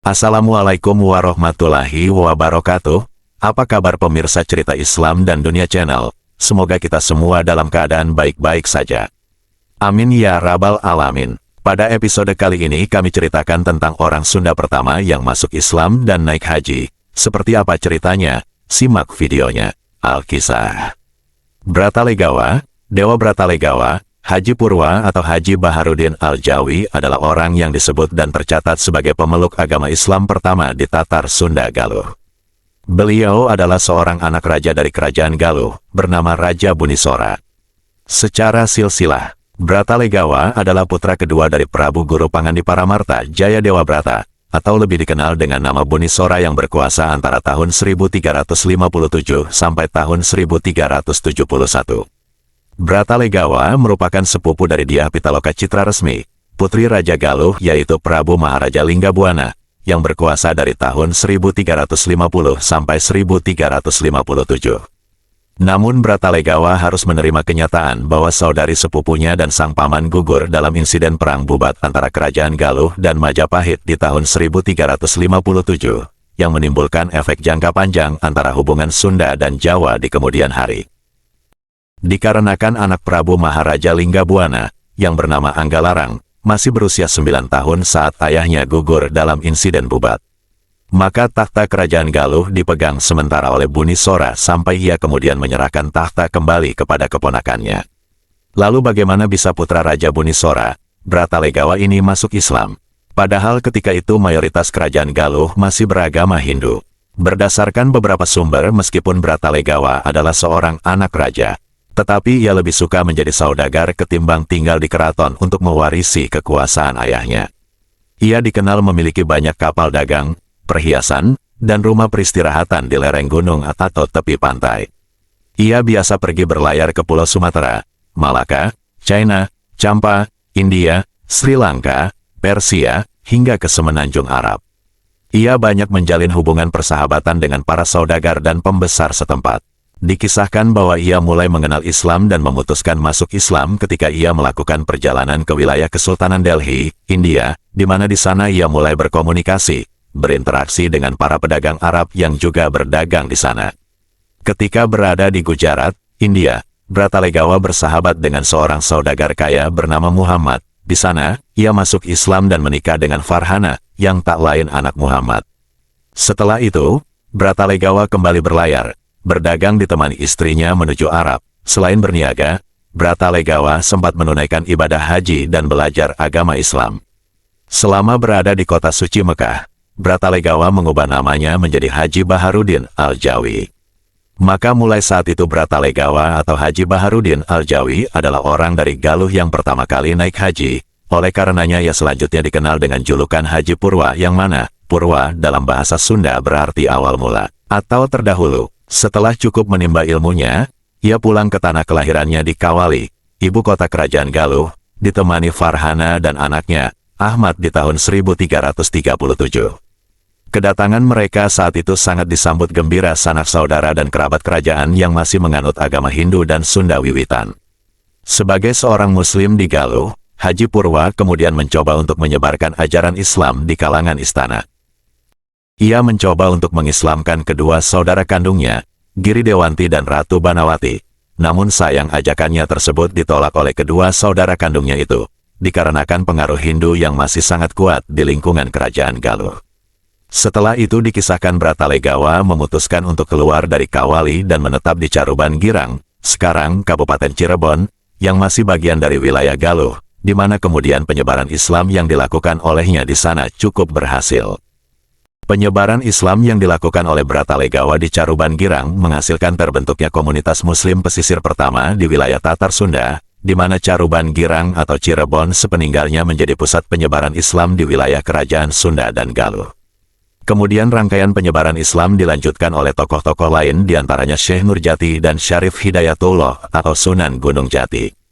Assalamualaikum warahmatullahi wabarakatuh. Apa kabar pemirsa Cerita Islam dan Dunia Channel? Semoga kita semua dalam keadaan baik-baik saja. Amin ya rabbal alamin. Pada episode kali ini kami ceritakan tentang orang Sunda pertama yang masuk Islam dan naik haji. Seperti apa ceritanya? Simak videonya. Alkisah. Bratalegawa, Dewa Bratalegawa, Haji Purwa atau Haji Baharudin Al-Jawi adalah orang yang disebut dan tercatat sebagai pemeluk agama Islam pertama di Tatar Sunda Galuh. Beliau adalah seorang anak raja dari kerajaan Galuh, bernama Raja Bunisora. Secara silsilah, Bratalegawa adalah putra kedua dari Prabu Guru Pangandiparamarta Jayadewa Brata, atau lebih dikenal dengan nama Bunisora yang berkuasa antara tahun 1357 sampai tahun 1371. Bratalegawa merupakan sepupu dari Dyah Pitaloka Citra Resmi, putri Raja Galuh yaitu Prabu Maharaja Linggabuana, yang berkuasa dari tahun 1350 sampai 1357. Namun Bratalegawa harus menerima kenyataan bahwa saudari sepupunya dan sang paman gugur dalam insiden perang bubat antara Kerajaan Galuh dan Majapahit di tahun 1357, yang menimbulkan efek jangka panjang antara hubungan Sunda dan Jawa di kemudian hari. Dikarenakan anak Prabu Maharaja Linggabuana, yang bernama Anggalarang, masih berusia 9 tahun saat ayahnya gugur dalam insiden bubat. Maka takhta kerajaan Galuh dipegang sementara oleh Bunisora sampai ia kemudian menyerahkan takhta kembali kepada keponakannya. Lalu bagaimana bisa putra Raja Bunisora, Bratalegawa ini masuk Islam? Padahal ketika itu mayoritas kerajaan Galuh masih beragama Hindu. Berdasarkan beberapa sumber meskipun Bratalegawa adalah seorang anak raja, tetapi ia lebih suka menjadi saudagar ketimbang tinggal di keraton untuk mewarisi kekuasaan ayahnya. Ia dikenal memiliki banyak kapal dagang, perhiasan, dan rumah peristirahatan di lereng gunung atau tepi pantai. Ia biasa pergi berlayar ke Pulau Sumatera, Malaka, China, Champa, India, Sri Lanka, Persia, hingga ke Semenanjung Arab. Ia banyak menjalin hubungan persahabatan dengan para saudagar dan pembesar setempat. Dikisahkan bahwa ia mulai mengenal Islam dan memutuskan masuk Islam ketika ia melakukan perjalanan ke wilayah Kesultanan Delhi, India, di mana di sana ia mulai berkomunikasi, berinteraksi dengan para pedagang Arab yang juga berdagang di sana. Ketika berada di Gujarat, India, Bratalegawa bersahabat dengan seorang saudagar kaya bernama Muhammad. Di sana, ia masuk Islam dan menikah dengan Farhana, yang tak lain anak Muhammad. Setelah itu, Bratalegawa kembali berlayar, berdagang ditemani istrinya menuju Arab. Selain berniaga, Bratalegawa sempat menunaikan ibadah haji dan belajar agama Islam. Selama berada di kota suci Mekah, Bratalegawa mengubah namanya menjadi Haji Baharudin Al-Jawi. Maka mulai saat itu Bratalegawa atau Haji Baharudin Al-Jawi adalah orang dari Galuh yang pertama kali naik haji. Oleh karenanya ia selanjutnya dikenal dengan julukan Haji Purwa, yang mana Purwa dalam bahasa Sunda berarti awal mula atau terdahulu. Setelah cukup menimba ilmunya, ia pulang ke tanah kelahirannya di Kawali, ibu kota kerajaan Galuh, ditemani Farhana dan anaknya, Ahmad di tahun 1337. Kedatangan mereka saat itu sangat disambut gembira sanak saudara dan kerabat kerajaan yang masih menganut agama Hindu dan Sunda wiwitan. Sebagai seorang Muslim di Galuh, Haji Purwa kemudian mencoba untuk menyebarkan ajaran Islam di kalangan istana. Ia mencoba untuk mengislamkan kedua saudara kandungnya, Giri Dewanti dan Ratu Banawati. Namun sayang ajakannya tersebut ditolak oleh kedua saudara kandungnya itu, dikarenakan pengaruh Hindu yang masih sangat kuat di lingkungan kerajaan Galuh. Setelah itu dikisahkan Bratalegawa memutuskan untuk keluar dari Kawali dan menetap di Caruban Girang, sekarang Kabupaten Cirebon, yang masih bagian dari wilayah Galuh, di mana kemudian penyebaran Islam yang dilakukan olehnya di sana cukup berhasil. Penyebaran Islam yang dilakukan oleh Bratalegawa di Caruban Girang menghasilkan terbentuknya komunitas Muslim pesisir pertama di wilayah Tatar Sunda, di mana Caruban Girang atau Cirebon sepeninggalnya menjadi pusat penyebaran Islam di wilayah kerajaan Sunda dan Galuh. Kemudian rangkaian penyebaran Islam dilanjutkan oleh tokoh-tokoh lain diantaranya Syekh Nurjati dan Syarif Hidayatullah atau Sunan Gunung Jati.